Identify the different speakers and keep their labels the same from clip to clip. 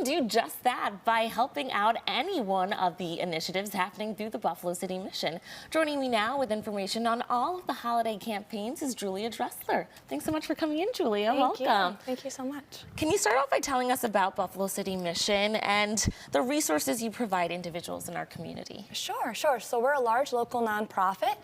Speaker 1: can do just that by helping out any one of the initiatives happening through the Buffalo City Mission. Joining me now with information on all of the holiday campaigns is Julia Dressler. Thanks so much for coming in, Julia. Welcome.
Speaker 2: Thank you so much.
Speaker 1: Can you start off by telling us about Buffalo City Mission and the resources you provide individuals in our community?
Speaker 2: Sure. So we're a large local nonprofit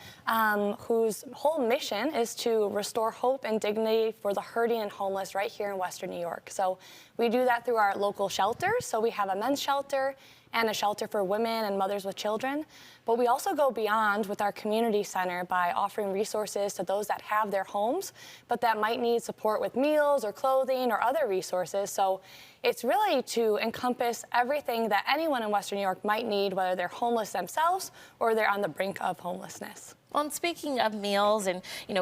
Speaker 2: whose whole mission is to restore hope and dignity for the hurting and homeless right here in Western New York. So we do that through our local shelters. So we have a men's shelter and a shelter for women and mothers with children. But we also go beyond with our community center by offering resources to those that have their homes, but that might need support with meals or clothing or other resources. So it's really to encompass everything that anyone in Western New York might need, whether they're homeless themselves or they're on the brink of homelessness.
Speaker 1: Well, and speaking of meals and,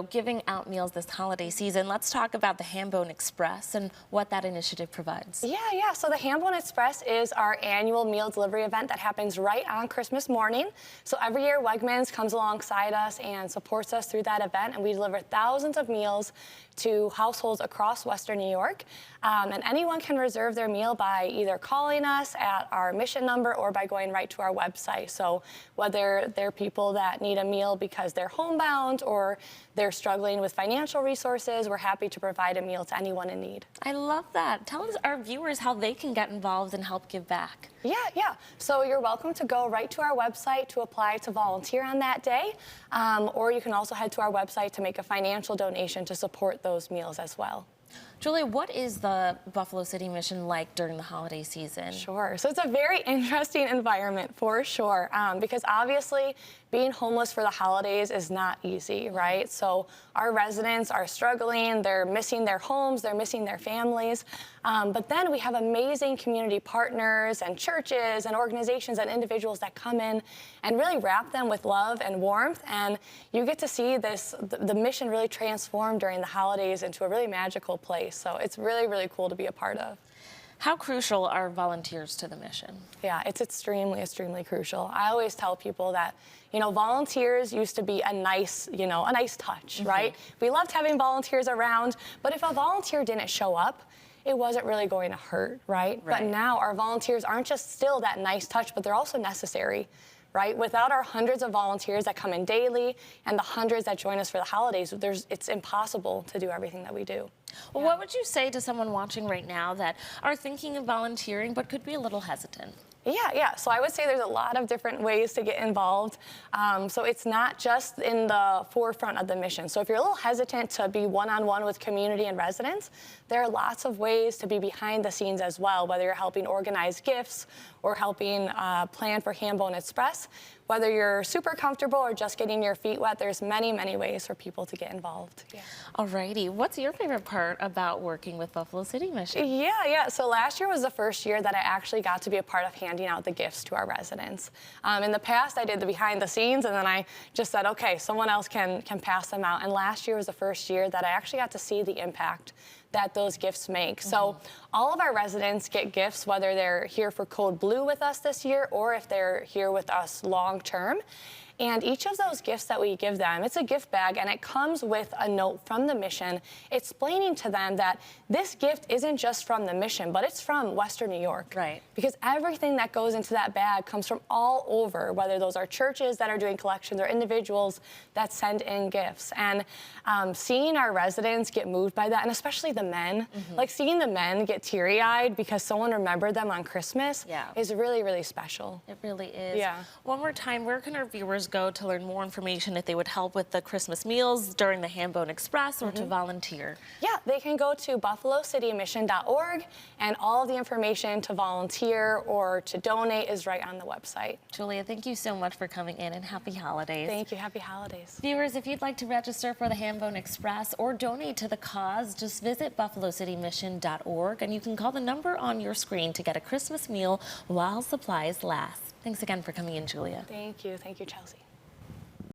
Speaker 1: giving out meals this holiday season, let's talk about the Hambone Express and what that initiative provides.
Speaker 2: Yeah. So the Hambone Express is our annual meal delivery event that happens right on Christmas morning. So every year, Wegmans comes alongside us and supports us through that event, and we deliver thousands of meals to households across Western New York. And anyone can reserve their meal by either calling us at our mission number or by going right to our website. So whether they're people that need a meal because they're homebound or they're struggling with financial resources, we're happy to provide a meal to anyone in need.
Speaker 1: I love that. Tell us, our viewers, how they can get involved and help give back.
Speaker 2: Yeah. So you're welcome to go right to our website to apply to volunteer on that day, or you can also head to our website to make a financial donation to support those meals as well.
Speaker 1: Julia, what is the Buffalo City Mission like during the holiday season?
Speaker 2: Sure. So it's a very interesting environment for sure, because obviously being homeless for the holidays is not easy, right? So our residents are struggling, they're missing their homes, they're missing their families. But then we have amazing community partners and churches and organizations and individuals that come in and really wrap them with love and warmth. And you get to see the mission really transform during the holidays into a really magical place. So it's really, really cool to be a part of.
Speaker 1: How crucial are volunteers to the mission?
Speaker 2: Yeah, it's extremely, extremely crucial. I always tell people that, volunteers used to be a nice touch, right? We loved having volunteers around, but if a volunteer didn't show up, it wasn't really going to hurt, right? But now our volunteers aren't just still that nice touch, but they're also necessary. Right? Without our hundreds of volunteers that come in daily and the hundreds that join us for the holidays, it's impossible to do everything that we do.
Speaker 1: Well, what would you say to someone watching right now that are thinking of volunteering but could be a little hesitant?
Speaker 2: Yeah. So I would say there's a lot of different ways to get involved. So it's not just in the forefront of the mission. So if you're a little hesitant to be one-on-one with community and residents, there are lots of ways to be behind the scenes as well, whether you're helping organize gifts or helping plan for Hambone Express. Whether you're super comfortable or just getting your feet wet, there's many, many ways for people to get involved. Yeah.
Speaker 1: Alrighty, what's your favorite part about working with Buffalo City Mission?
Speaker 2: Yeah. So last year was the first year that I actually got to be a part of handing out the gifts to our residents. In the past, I did the behind the scenes, and then I just said, okay, someone else can pass them out. And last year was the first year that I actually got to see the impact that those gifts make. So all of our residents get gifts, whether they're here for Code Blue with us this year or if they're here with us long term. And each of those gifts that we give them, it's a gift bag, and it comes with a note from the mission explaining to them that this gift isn't just from the mission, but it's from Western New York.
Speaker 1: Right.
Speaker 2: Because everything that goes into that bag comes from all over, whether those are churches that are doing collections or individuals that send in gifts. And seeing our residents get moved by that, and especially the men, like seeing the men get teary-eyed because someone remembered them on Christmas is really, really special.
Speaker 1: It really is.
Speaker 2: Yeah.
Speaker 1: One more time, where can our viewers go to learn more information if they would help with the Christmas meals during the Hambone Express or to volunteer?
Speaker 2: Yeah, they can go to buffalocitymission.org, and all of the information to volunteer or to donate is right on the website.
Speaker 1: Julia, thank you so much for coming in, and happy holidays.
Speaker 2: Thank you. Happy holidays.
Speaker 1: Viewers, if you'd like to register for the Hambone Express or donate to the cause, just visit buffalocitymission.org, and you can call the number on your screen to get a Christmas meal while supplies last. Thanks again for coming in, Julia.
Speaker 2: Thank you. Thank you, Chelsea.